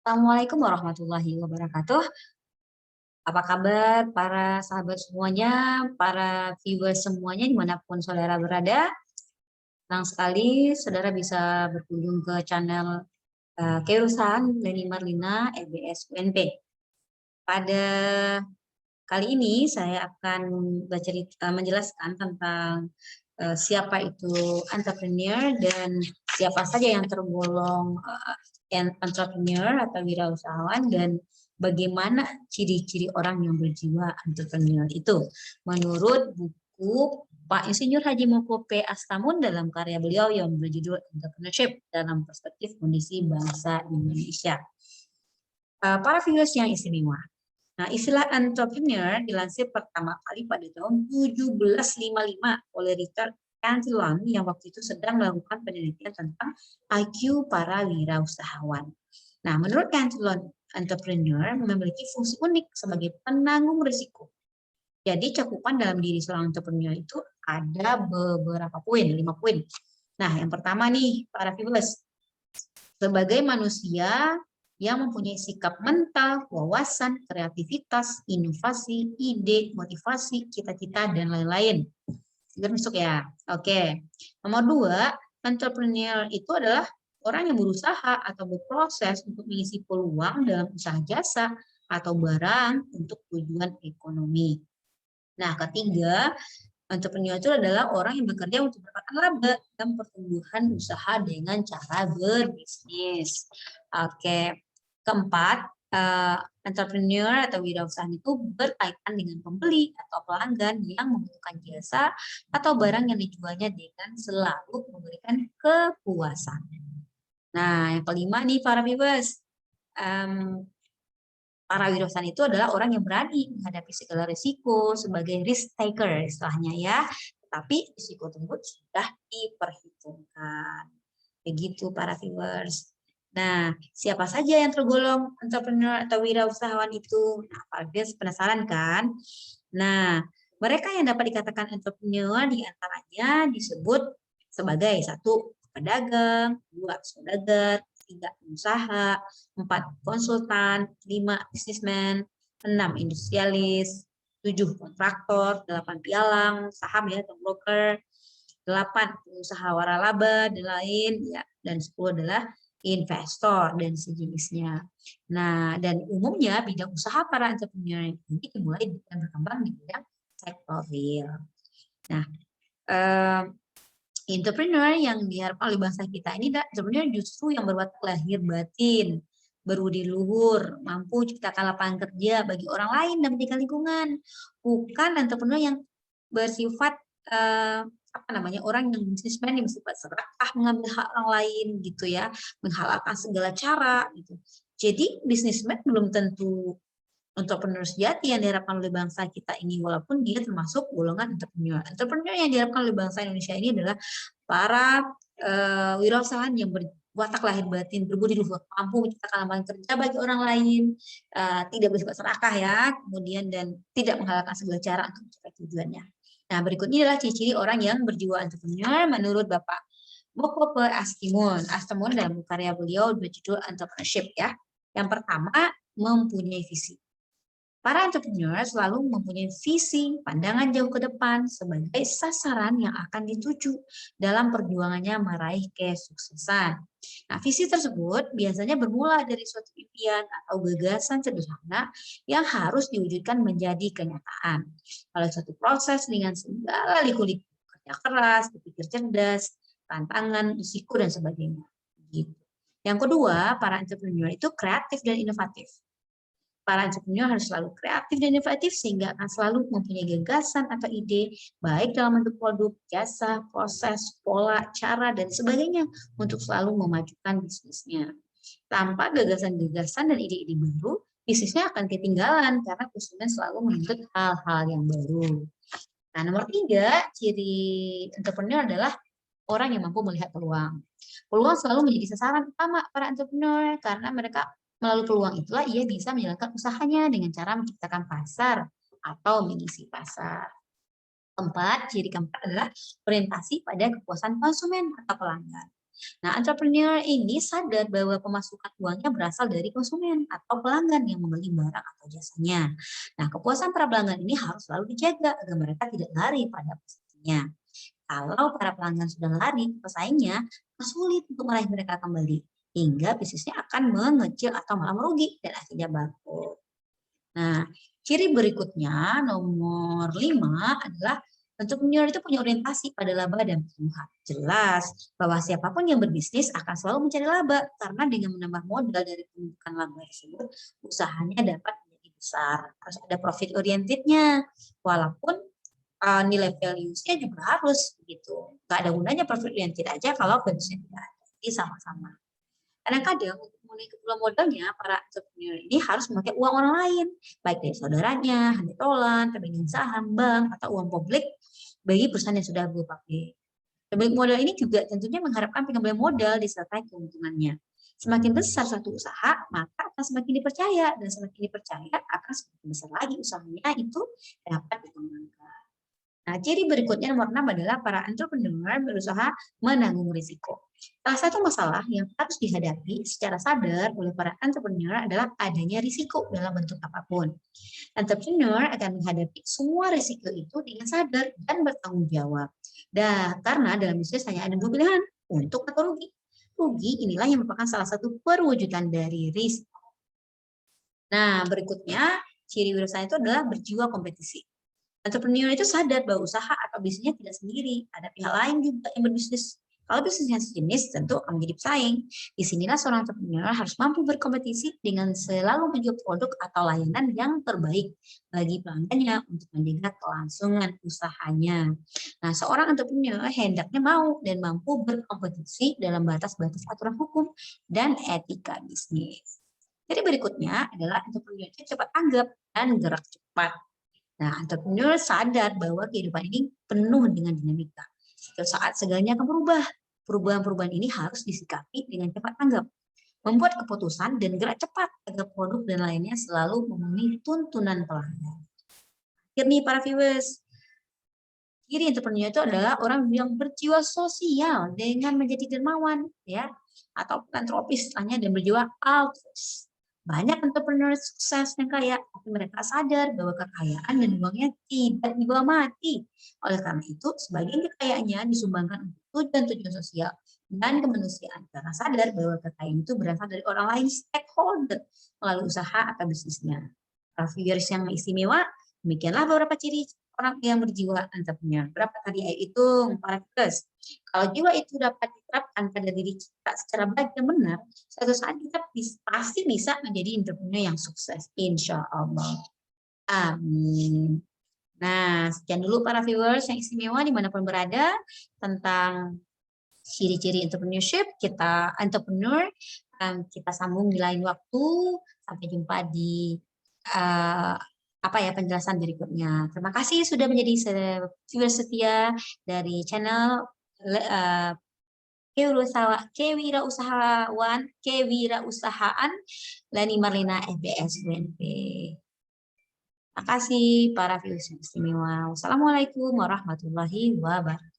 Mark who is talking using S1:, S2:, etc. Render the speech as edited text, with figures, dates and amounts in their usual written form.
S1: Assalamualaikum warahmatullahi wabarakatuh. Apa kabar para sahabat semuanya, para viewers semuanya dimanapun saudara berada? Senang sekali saudara bisa berkunjung ke channel Keurusan Leni Marlina LBS UNP. Pada kali ini saya akan menjelaskan tentang siapa itu entrepreneur dan siapa saja yang tergolong entrepreneur atau wirausahawan dan bagaimana ciri-ciri orang yang berjiwa entrepreneur itu. Menurut buku Pak Insinyur Haji Moko P. Astamun dalam karya beliau yang berjudul Entrepreneurship dalam Perspektif Kondisi Bangsa Indonesia. Para viewers yang istimewa. Nah, istilah entrepreneur dilansir pertama kali pada tahun 1755 oleh Richard Cantillon yang waktu itu sedang melakukan penelitian tentang IQ para wirausahawan. Nah, menurut Cantillon, entrepreneur memiliki fungsi unik sebagai penanggung risiko. Jadi cakupan dalam diri seorang entrepreneur itu ada beberapa poin, 5 poin. Nah, yang pertama nih, para viewers, sebagai manusia yang mempunyai sikap mental, wawasan, kreativitas, inovasi, ide, motivasi, cita-cita, dan lain-lain. Sudah masuk ya? Oke. Nomor 2, entrepreneur itu adalah orang yang berusaha atau berproses untuk mengisi peluang dalam usaha jasa atau barang untuk tujuan ekonomi. Nah, ketiga, entrepreneur itu adalah orang yang bekerja untuk mendapatkan laba dan pertumbuhan usaha dengan cara berbisnis. Oke. Keempat, entrepreneur atau wirausaha itu berkaitan dengan pembeli atau pelanggan yang membutuhkan jasa atau barang yang dijualnya dengan selalu memberikan kepuasan. Nah, yang kelima nih para viewers, para wirausaha itu adalah orang yang berani menghadapi segala risiko sebagai risk taker istilahnya ya, tetapi risiko tersebut sudah diperhitungkan. Begitu para viewers. Nah, siapa saja yang tergolong entrepreneur atau wirausahawan itu? Nah, Pak Agnes penasaran kan? Nah, mereka yang dapat dikatakan entrepreneur diantaranya disebut sebagai 1, pedagang, 2, saudagar, 3, pengusaha, 4, konsultan, 5, bisnismen, 6, industrialis, 7, kontraktor, 8, pialang, saham ya, atau broker, 8, pengusaha waralaba dan lain ya, dan 10 adalah investor dan sejenisnya. Nah, dan umumnya bidang usaha para entrepreneur ini dimulai dan berkembang di bidang sektor real. Nah, entrepreneur yang diharapkan oleh bangsa kita ini entrepreneur justru yang berwatak lahir batin, berbudi luhur, mampu ciptakan lapangan kerja bagi orang lain dan menjaga lingkungan. Bukan entrepreneur yang bersifat orang yang bisnismen yang bersifat serakah mengambil hak orang lain gitu ya, menghalalkan segala cara gitu. Jadi bisnismen belum tentu entrepreneur sejati yang diharapkan oleh bangsa kita ini, walaupun dia termasuk golongan entrepreneur. Entrepreneur yang diharapkan oleh bangsa Indonesia ini adalah para wirausahawan yang berwatak lahir batin, berbudi luhur, mampu menciptakan lapangan kerja bagi orang lain, tidak bersifat serakah ya, kemudian dan tidak menghalalkan segala cara untuk mencapai tujuannya. Nah, berikutnya adalah ciri-ciri orang yang berjiwa entrepreneur menurut Bapak Moko P. Astamun dalam karya beliau berjudul Entrepreneurship ya. Yang pertama, mempunyai visi. Para entrepreneur selalu mempunyai visi, pandangan jauh ke depan sebagai sasaran yang akan dituju dalam perjuangannya meraih kesuksesan. Nah, visi tersebut biasanya bermula dari suatu impian atau gagasan sederhana yang harus diwujudkan menjadi kenyataan. Kalau suatu proses dengan segala liku-liku, kerja keras, berpikir cerdas, tantangan, risiko, dan sebagainya. Gitu. Yang kedua, para entrepreneur itu kreatif dan inovatif. Para entrepreneur harus selalu kreatif dan inovatif sehingga akan selalu mempunyai gagasan atau ide baik dalam bentuk produk, jasa, proses, pola, cara, dan sebagainya untuk selalu memajukan bisnisnya. Tanpa gagasan-gagasan dan ide-ide baru, bisnisnya akan ketinggalan karena konsumen selalu menuntut hal-hal yang baru. Nah, nomor 3, ciri entrepreneur adalah orang yang mampu melihat peluang. Peluang selalu menjadi sasaran utama para entrepreneur karena mereka melalui peluang itulah ia bisa menjalankan usahanya dengan cara menciptakan pasar atau mengisi pasar. Ciri keempat adalah orientasi pada kepuasan konsumen atau pelanggan. Nah, entrepreneur ini sadar bahwa pemasukan uangnya berasal dari konsumen atau pelanggan yang membeli barang atau jasanya. Nah, kepuasan para pelanggan ini harus selalu dijaga agar mereka tidak lari pada posisinya. Kalau para pelanggan sudah lari, pesaingnya akan sulit untuk meraih mereka kembali, hingga bisnisnya akan mengecil atau malah merugi dan akhirnya bangkrut. Nah, ciri berikutnya nomor 5 adalah entrepreneur itu punya orientasi pada laba dan pertumbuhan. Jelas bahwa siapapun yang berbisnis akan selalu mencari laba karena dengan menambah modal dari penumbukan laba tersebut, usahanya dapat menjadi besar. Harus ada profit orientednya. Walaupun nilai values-nya juga harus gitu. Nggak ada gunanya profit oriented aja kalau values-nya tidak ada. Jadi sama-sama. Kadang-kadang untuk memenuhi keperluan modalnya, para entrepreneur ini harus memakai uang orang lain, baik dari saudaranya, handetolan, pemegang saham, bank, atau uang publik bagi perusahaan yang sudah berpakai. Pemilik modal ini juga tentunya mengharapkan pengembalian modal disertai keuntungannya. Semakin besar satu usaha, maka akan semakin dipercaya, dan semakin dipercaya akan semakin besar lagi usahanya itu dapat dikembangkan. Nah, ciri berikutnya nomor 6 adalah para entrepreneur berusaha menanggung risiko. Salah satu masalah yang harus dihadapi secara sadar oleh para entrepreneur adalah adanya risiko dalam bentuk apapun. Entrepreneur akan menghadapi semua risiko itu dengan sadar dan bertanggung jawab. Dan karena dalam bisnis hanya ada dua pilihan, untung atau rugi. Rugi inilah yang merupakan salah satu perwujudan dari risiko. Nah, berikutnya ciri berusaha itu adalah berjiwa kompetisi. Entrepreneur itu sadar bahwa usaha atau bisnisnya tidak sendiri, ada pihak lain juga yang berbisnis. Kalau bisnisnya sejenis, tentu akan menjadi pesaing. Disinilah seorang entrepreneur harus mampu berkompetisi dengan selalu menjual produk atau layanan yang terbaik bagi pelanggannya untuk menjaga kelangsungan usahanya. Nah, seorang entrepreneur hendaknya mau dan mampu berkompetisi dalam batas-batas aturan hukum dan etika bisnis. Jadi berikutnya adalah entrepreneur itu cepat tanggap dan gerak cepat. Nah, entrepreneur sadar bahwa kehidupan ini penuh dengan dinamika. Setiap saat segalanya akan berubah. Perubahan-perubahan ini harus disikapi dengan cepat tanggap. Membuat keputusan dan gerak cepat agar produk dan lainnya selalu memenuhi tuntunan pelanggan. Akhir nih para viewers, ciri entrepreneur itu adalah orang yang berjiwa sosial dengan menjadi dermawan, ya, atau filantropis istilahnya, dan berjiwa altruis. Banyak entrepreneur sukses yang kaya, tapi mereka sadar bahwa kekayaan dan uangnya tidak dibawa mati. Oleh karena itu, sebagian kekayaannya disumbangkan untuk tujuan-tujuan sosial dan kemanusiaan. Karena sadar bahwa kekayaan itu berasal dari orang lain stakeholder melalui usaha atau bisnisnya. Para viewers yang istimewa, demikianlah beberapa ciri orang yang berjiwa entrepreneur. Berapa tadi ayo hitung para viewers. Kalau jiwa itu dapat diterapkan pada diri kita secara baik dan benar, suatu saat kita pasti bisa menjadi entrepreneur yang sukses, insya Allah. Amin. Nah, sekian dulu para viewers yang istimewa dimanapun berada tentang ciri-ciri entrepreneurship, kita entrepreneur, kita sambung di lain waktu. Sampai jumpa di penjelasan berikutnya. Terima kasih sudah menjadi viewer setia dari channel Kewirausahaan Lani Marlina FBS UNP. Terima kasih para viewers yang istimewa. Wassalamualaikum warahmatullahi wabarakatuh.